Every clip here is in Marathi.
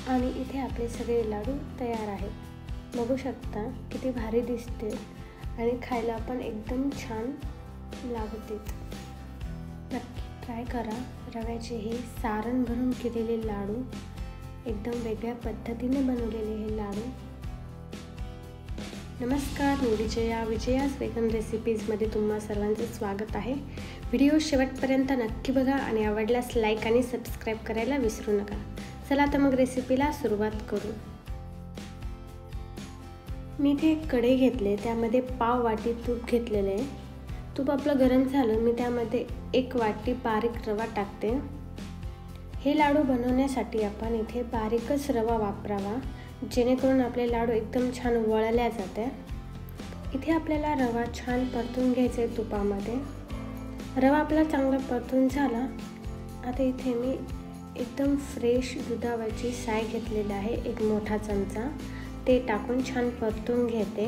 आणि इथे आपले सगळे लाडू तयार आहेत. बघू शकता किती भारी दिसते आणि खायला पण एकदम छान लागते. नक्की ट्राय करा. रव्याचे हे सारण भरून केलेले लाडू, एकदम वेगळ्या पद्धतीने बनवलेले हे लाडू. नमस्कार, मी विजयास वेगन रेसिपीजमध्ये तुम्हा सर्वांचे स्वागत आहे. व्हिडिओ शेवटपर्यंत नक्की बघा आणि आवडल्यास लाईक आणि सबस्क्राईब करायला विसरू नका. चला तर मग रेसिपीला सुरुवात करू. मी इथे एक कढई घेतले, त्यामध्ये पाव वाटी तूप घेतलेले आहे. तूप आपलं गरम झालं, मी त्यामध्ये 1 वाटी बारीक रवा टाकते. हे लाडू बनवण्यासाठी आपण इथे बारीकच रवा वापरावा, जेणेकरून आपले लाडू एकदम छान वळल्या जाते. इथे आपल्याला रवा छान परतून घ्यायचा आहे तुपामध्ये. रवा आपला चांगला परतून झाला. आता इथे मी एकदम फ्रेश दुधावरची साय घेतलेली आहे, 1 मोठा चमचा. ते टाकून छान परतून घेते.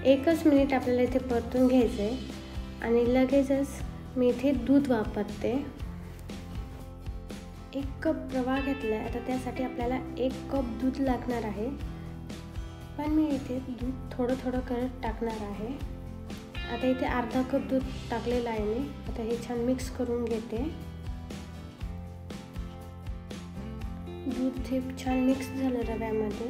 1 मिनिट आपल्याला इथे परतून घ्यायचं आहे आणि लगेचच मी इथे दूध वापरते. 1 कप रवा घेतला आहे. आता त्यासाठी आपल्याला 1 कप दूध लागणार आहे, पण मी इथे दूध थोडं थोडं करत टाकणार आहे. आता इथे अर्धा कप दूध टाकलेलं आहे मी. आता हे छान मिक्स करून घेते. दूध हे छान मिक्स झालं रव्यामध्ये.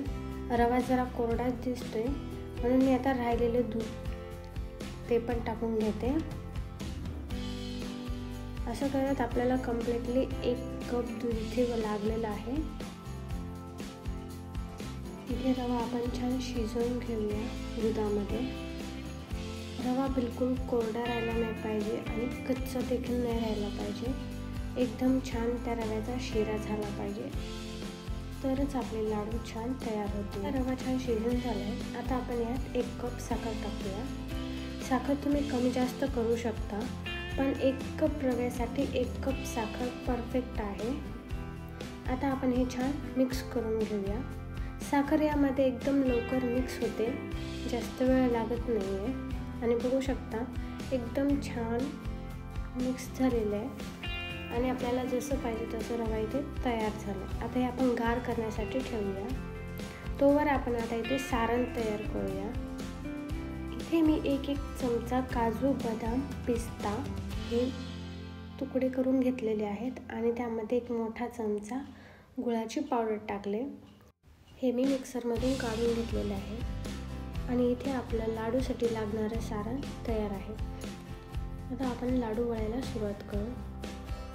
रवा जरा कोरडाच दिसतोय, म्हणून मी आता राहिलेले दूध ते पण टाकून घेते. असं करत आपल्याला कम्प्लिटली 1 कप दूध इथे लागलेलं आहे. इथे रवा आपण छान शिजवून घेऊया दुधामध्ये. रवा बिलकुल कोरडा राहायला नाही पाहिजे आणि कच्चा देखील नाही राहायला पाहिजे. एकदम छान त्या रव्याचा शिरा झाला पाहिजे, तरच आपले लाडू छान तयार होते. रवा छान शिजून झाला आहे. आता आपण यात 1 कप साखर टाकूया. साखर तुम्ही कमी जास्त करू शकता, पण 1 कप रव्यासाठी 1 कप साखर परफेक्ट आहे. आता आपण हे छान मिक्स करून घेऊया. साखर यामध्ये एकदम लवकर मिक्स होते, जास्त वेळ लागत नाही आहे. आणि बघू शकता एकदम छान मिक्स झालेलं आहे आणि आपल्याला जसं पाहिजे तसं रवा इथे तयार झालं. आता हे आपण गार करण्यासाठी ठेवूया. तोवर आपण आता इथे सारण तयार करूया. इथे मी 1 चमचा काजू, बदाम, पिस्ता हे तुकडे करून घेतलेले आहेत आणि त्यामध्ये 1 मोठा चमचा गुळाची पावडर टाकले. हे मी मिक्सरमधून काढून घेतलेले आहे आणि इथे आपल्या लाडूसाठी लागणारं सारण तयार आहे. आता आपण लाडू वळायला सुरुवात करू.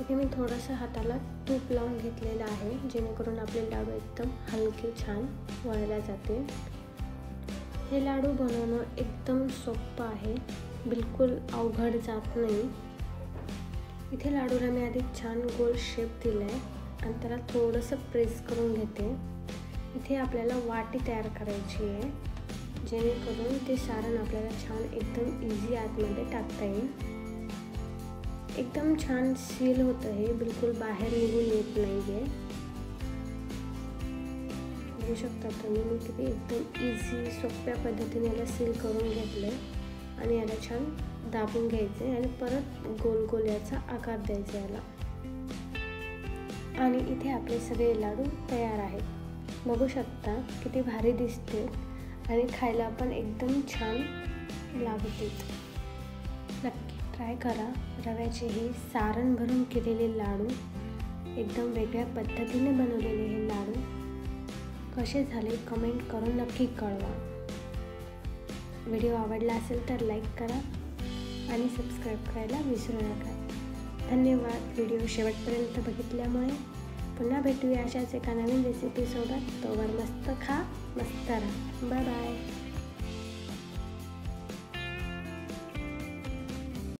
इथे मी थोडंसं हाताला तूप लावून घेतलेलं आहे, जेणेकरून आपले लाडू एकदम हलके छान वळल्या जाते. हे लाडू बनवणं एकदम सोपं आहे, बिलकुल अवघड जात नाही. इथे लाडूला मी आधी छान गोल शेप दिला आहे आणि त्याला थोडंसं प्रेस करून घेते. इथे आपल्याला वाटी तयार करायची आहे, जेणेकरून ते सारण आपल्याला छान एकदम इझी आतमध्ये टाकता येईल. एकदम छान सील होतं हे, बिलकुल बाहेर निघून येत नाही आहे. बघू शकता तुम्ही मी किती एकदम इझी सोप्या पद्धतीने याला सील करून घेतलं आणि याला छान दाबून घ्यायचं आहे आणि परत गोल गोल याचा आकार द्यायचा याला. आणि इथे आपले सगळे लाडू तयार आहेत. बघू शकता किती भारी दिसते आणि खायला पण एकदम छान लागते. नक्की ट्राय करा. रव्याचे हे सारण भरून केलेले लाडू, एकदम वेगळ्या पद्धतीने बनवलेले हे लाडू कसे झाले कमेंट करून नक्की कळवा. व्हिडिओ आवडला असेल तर लाईक करा आणि सबस्क्राईब करायला विसरू नका. धन्यवाद व्हिडिओ शेवटपर्यंत बघितल्यामुळे. पुन्हा भेटूया अशाच एका नवीन रेसिपीसोबत. तोवर मस्त खा, मस्त राहा. Bye bye.